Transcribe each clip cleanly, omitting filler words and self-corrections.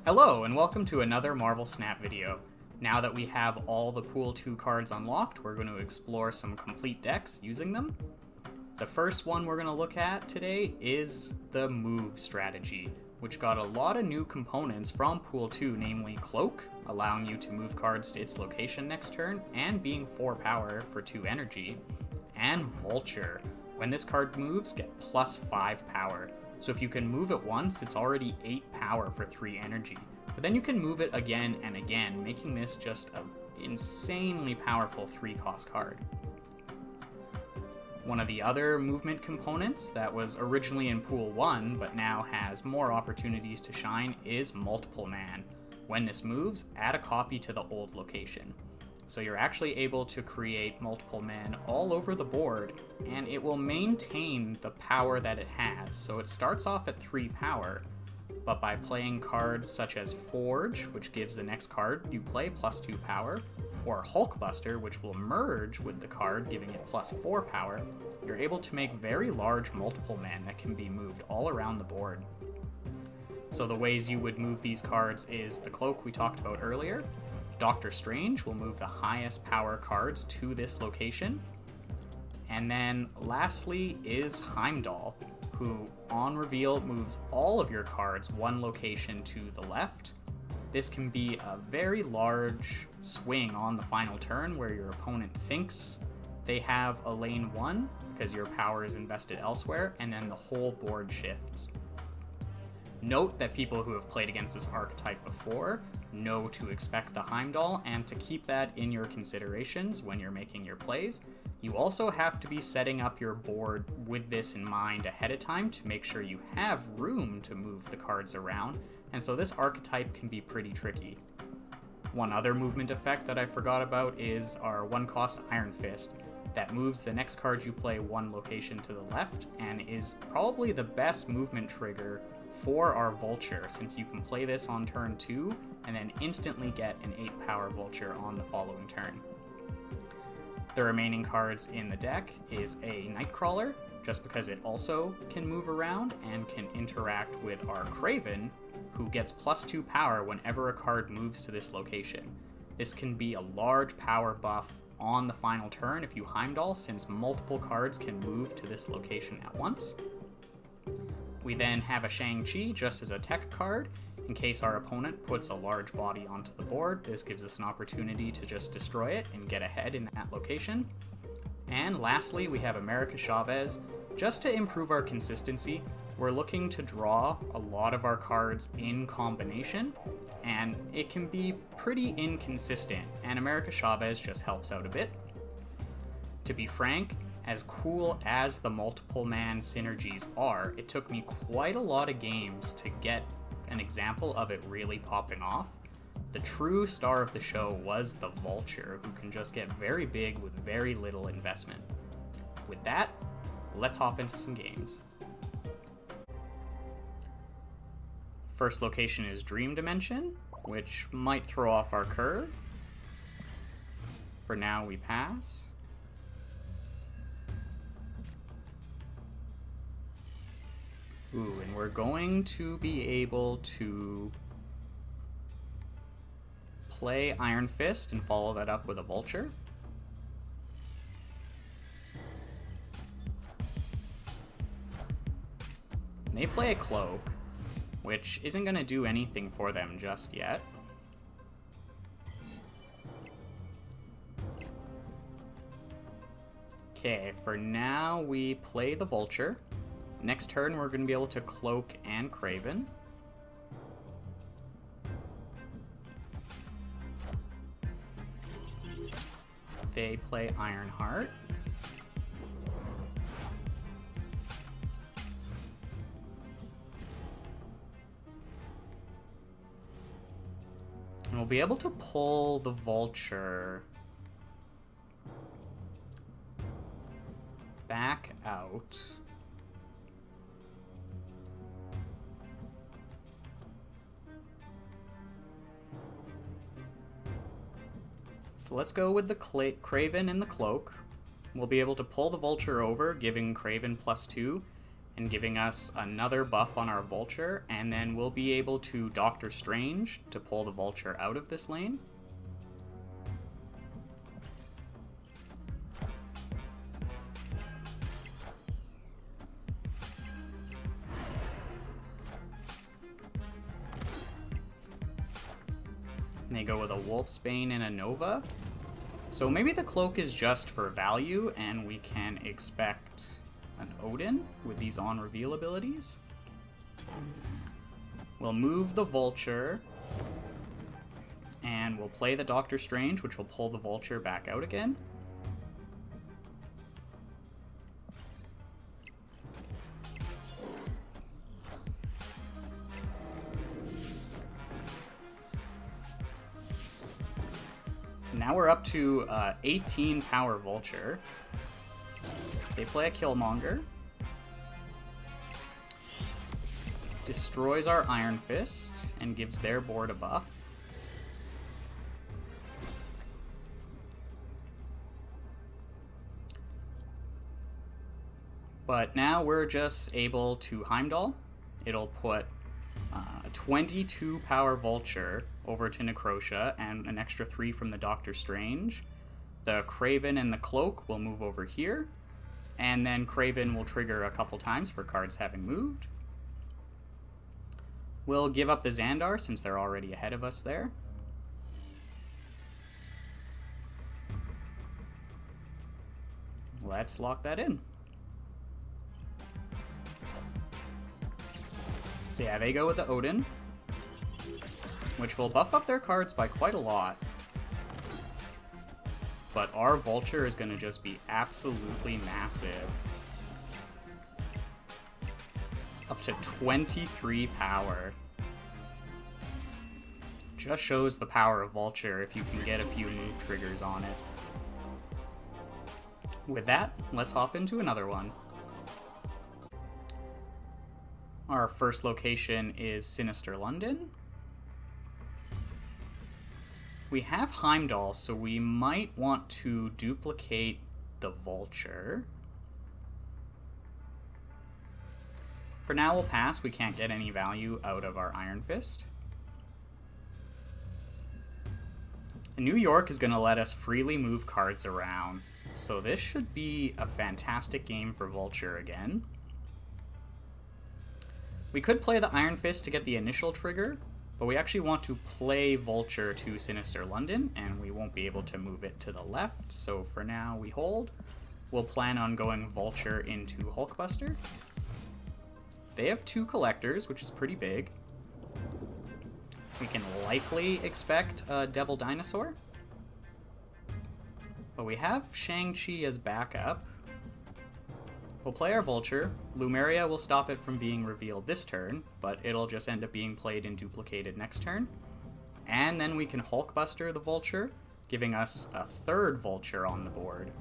Hello, and welcome to another Marvel Snap video. Now that we have all the Pool 2 cards unlocked, we're going to explore some complete decks using them. The first one we're going to look at today is the Move strategy, which got a lot of new components from Pool 2, namely Cloak, allowing you to move cards to its location next turn, and being 4 power for 2 energy, and Vulture. When this card moves, get plus 5 power. So if you can move it once, it's already 8 power for 3 energy. But then you can move it again and again, making this just an insanely powerful 3-cost card. One of the other movement components that was originally in Pool 1, but now has more opportunities to shine, is Multiple Man. When this moves, add a copy to the old location. So you're actually able to create Multiple Man all over the board, and it will maintain the power that it has. So it starts off at 3 power, but by playing cards such as Forge, which gives the next card you play plus 2 power, or Hulkbuster, which will merge with the card, giving it plus 4 power, you're able to make very large Multiple Man that can be moved all around the board. So the ways you would move these cards is the Cloak we talked about earlier. Doctor Strange will move the highest power cards to this location. And then lastly is Heimdall, who on reveal moves all of your cards one location to the left. This can be a very large swing on the final turn where your opponent thinks they have a lane 1 because your power is invested elsewhere, and then the whole board shifts. Note that people who have played against this archetype before know to expect the Heimdall, and to keep that in your considerations when you're making your plays. You also have to be setting up your board with this in mind ahead of time to make sure you have room to move the cards around, and so this archetype can be pretty tricky. One other movement effect that I forgot about is our 1-cost Iron Fist that moves the next card you play one location to the left, and is probably the best movement trigger for our Vulture, since you can play this on turn 2 and then instantly get an 8 power Vulture on the following turn. The remaining cards in the deck is a Nightcrawler, just because it also can move around and can interact with our Kraven, who gets plus 2 power whenever a card moves to this location. This can be a large power buff on the final turn if you Heimdall, since multiple cards can move to this location at once. We then have a Shang-Chi just as a tech card. In case our opponent puts a large body onto the board, this gives us an opportunity to just destroy it and get ahead in that location. And lastly, we have America Chavez. Just to improve our consistency, we're looking to draw a lot of our cards in combination, and it can be pretty inconsistent, and America Chavez just helps out a bit. To be frank, as cool as the Multiple Man synergies are, it took me quite a lot of games to get an example of it really popping off. The true star of the show was the Vulture, who can just get very big with very little investment. With that, let's hop into some games. First location is Dream Dimension, which might throw off our curve. For now, we pass. Ooh, and we're going to be able to play Iron Fist and follow that up with a Vulture. And they play a Cloak, which isn't going to do anything for them just yet. Okay, for now we play the Vulture. Next turn, we're going to be able to Cloak and Kraven. They play Ironheart. And we'll be able to pull the Vulture back out. So let's go with the Kraven and the Cloak. We'll be able to pull the Vulture over, giving Kraven +2, and giving us another buff on our Vulture, and then we'll be able to Doctor Strange to pull the Vulture out of this lane. And they go with a Wolfsbane and a Nova. So maybe the Cloak is just for value, and we can expect an Odin with these on-reveal abilities. We'll move the Vulture, and we'll play the Doctor Strange, which will pull the Vulture back out again. Now we're up to 18 power Vulture. They play a Killmonger. Destroys our Iron Fist and gives their board a buff. But now we're just able to Heimdall. It'll put 22 power Vulture over to Necrosha and an extra 3 from the Doctor Strange. The Kraven and the Cloak will move over here, and then Kraven will trigger a couple times for cards having moved. We'll give up the Xandar since they're already ahead of us there. Let's lock that in. So yeah, they go with the Odin, which will buff up their cards by quite a lot. But our Vulture is going to just be absolutely massive. Up to 23 power. Just shows the power of Vulture if you can get a few move triggers on it. With that, let's hop into another one. Our first location is Sinister London. We have Heimdall, so we might want to duplicate the Vulture. For now, we'll pass. We can't get any value out of our Iron Fist. And New York is going to let us freely move cards around, so this should be a fantastic game for Vulture again. We could play the Iron Fist to get the initial trigger, but we actually want to play Vulture to Sinister London, and we won't be able to move it to the left, so for now we hold. We'll plan on going Vulture into Hulkbuster. They have 2 collectors, which is pretty big. We can likely expect a Devil Dinosaur. But we have Shang-Chi as backup. We'll play our Vulture. Lumeria will stop it from being revealed this turn, but it'll just end up being played and duplicated next turn. And then we can Hulkbuster the Vulture, giving us a 3rd Vulture on the board.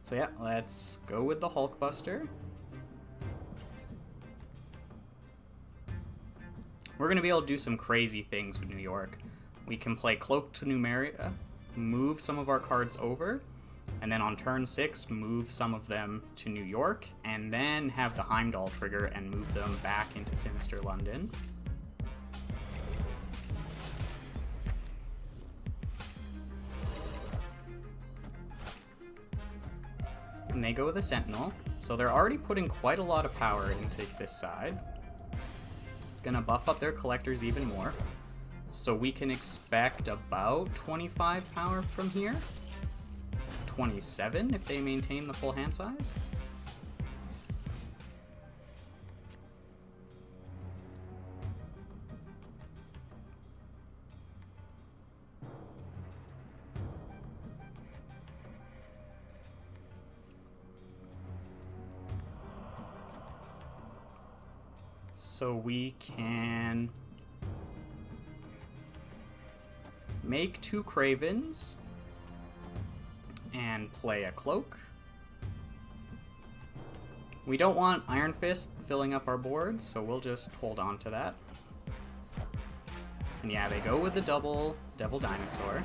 So yeah, let's go with the Hulkbuster. We're going to be able to do some crazy things with New York. We can play Cloak to Numeria, move some of our cards over, and then on turn 6, move some of them to New York, and then have the Heimdall trigger and move them back into Sinister London. And they go with a Sentinel, so they're already putting quite a lot of power into this side. It's going to buff up their collectors even more. So we can expect about 25 power from here. 27 if they maintain the full hand size. So we can make 2 Kravens and play a Cloak. We don't want Iron Fist filling up our board, so we'll just hold on to that. And yeah, they go with the double Devil Dinosaur.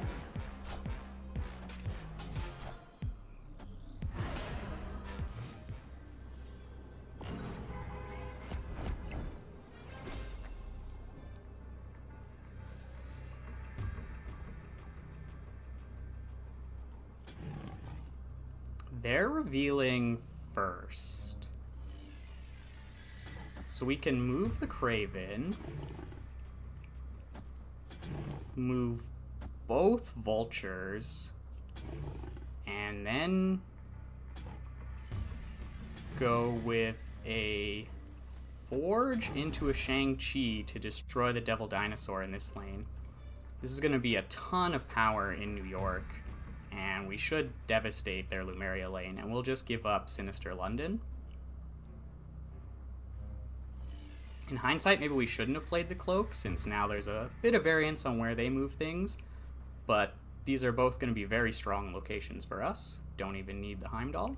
They're revealing first. So we can move the Craven, move both Vultures, and then go with a Forge into a Shang-Chi to destroy the Devil Dinosaur in this lane. This is going to be a ton of power in New York, and we should devastate their Lumeria lane, and we'll just give up Sinister London. In hindsight, maybe we shouldn't have played the Cloak, since now there's a bit of variance on where they move things, but these are both going to be very strong locations for us. Don't even need the Heimdall.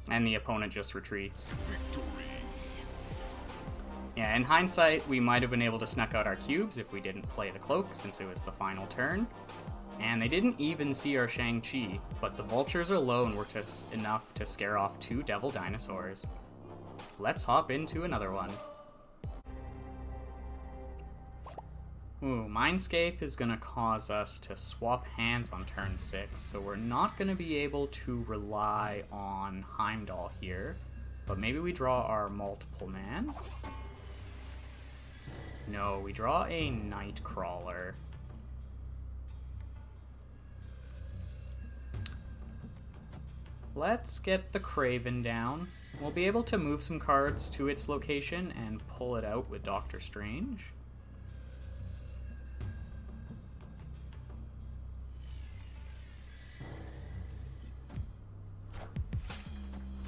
And the opponent just retreats. Victory. Yeah, in hindsight, we might have been able to snuck out our cubes if we didn't play the Cloak, since it was the final turn. And they didn't even see our Shang-Chi, but the Vultures alone were enough to scare off 2 Devil Dinosaurs. Let's hop into another one. Ooh, Mindscape is going to cause us to swap hands on turn 6, so we're not going to be able to rely on Heimdall here. But maybe we draw our multiple man. No, we draw a Nightcrawler. Let's get the Craven down. We'll be able to move some cards to its location and pull it out with Doctor Strange.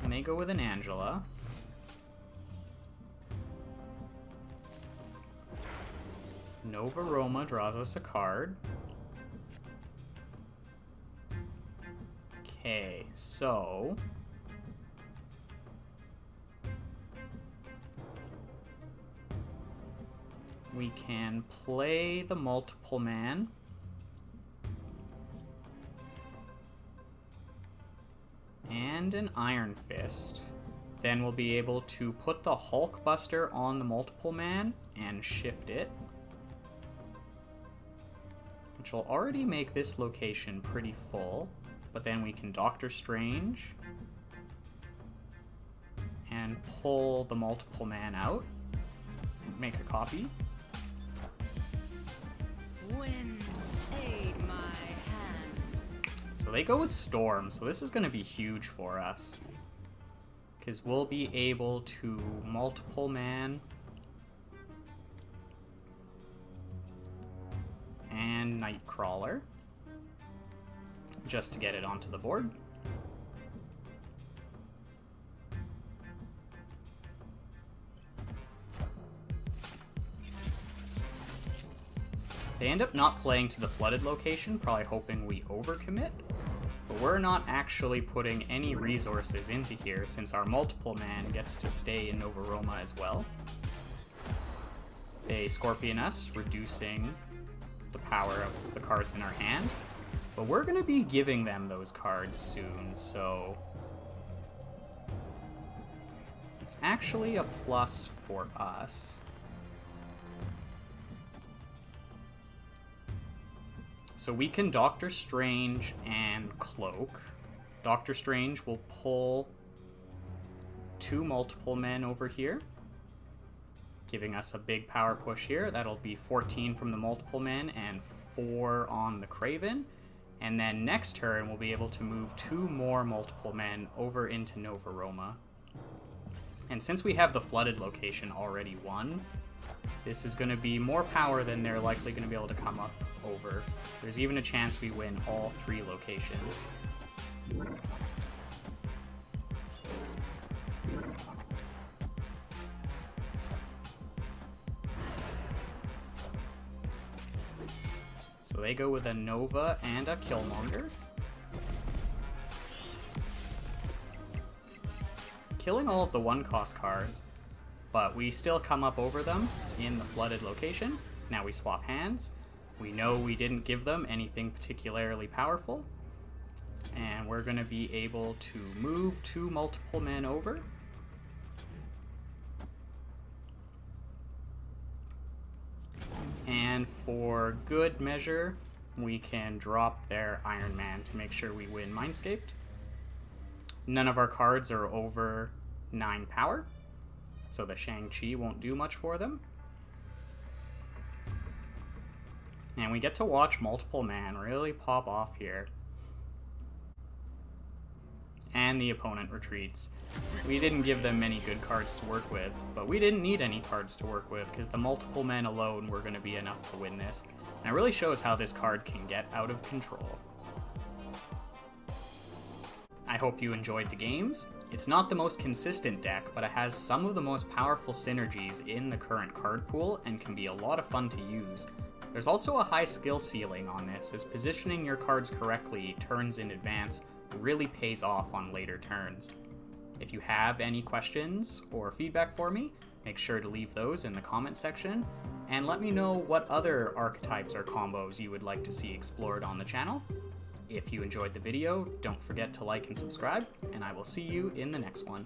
And they go with an Angela. Nova Roma draws us a card. Okay, so we can play the multiple man. And an Iron Fist. Then we'll be able to put the Hulkbuster on the multiple man and shift it, which will already make this location pretty full. But then we can Doctor Strange and pull the multiple man out, make a copy. Wind, aid my hand. So they go with Storm, so this is going to be huge for us, because we'll be able to multiple man and Nightcrawler just to get it onto the board. They end up not playing to the flooded location, probably hoping we overcommit, but we're not actually putting any resources into here since our multiple man gets to stay in Nova Roma as well. They Scorpion us, reducing the power of the cards in our hand. But we're going to be giving them those cards soon, so it's actually a plus for us. So we can Doctor Strange and Cloak. Doctor Strange will pull 2 multiple men over here, giving us a big power push here. That'll be 14 from the multiple men and 4 on the Craven. And then next turn, we'll be able to move 2 more multiple men over into Nova Roma. And since we have the flooded location already won, this is going to be more power than they're likely going to be able to come up over. There's even a chance we win all 3 locations. So they go with a Nova and a Killmonger. Killing all of the 1-cost cards, but we still come up over them in the flooded location. Now we swap hands. We know we didn't give them anything particularly powerful, and we're going to be able to move 2 multiple men over And for good measure, we can drop their Iron Man to make sure we win Mindscaped. None of our cards are over 9 power, so the Shang-Chi won't do much for them. And we get to watch Multiple Man really pop off here. And the opponent retreats. We didn't give them many good cards to work with, but we didn't need any cards to work with because the Multiple Men alone were going to be enough to win this. And it really shows how this card can get out of control. I hope you enjoyed the games. It's not the most consistent deck, but it has some of the most powerful synergies in the current card pool and can be a lot of fun to use. There's also a high skill ceiling on this, as positioning your cards correctly turns in advance really pays off on later turns. If you have any questions or feedback for me, make sure to leave those in the comment section, and let me know what other archetypes or combos you would like to see explored on the channel. If you enjoyed the video, don't forget to like and subscribe, and I will see you in the next one.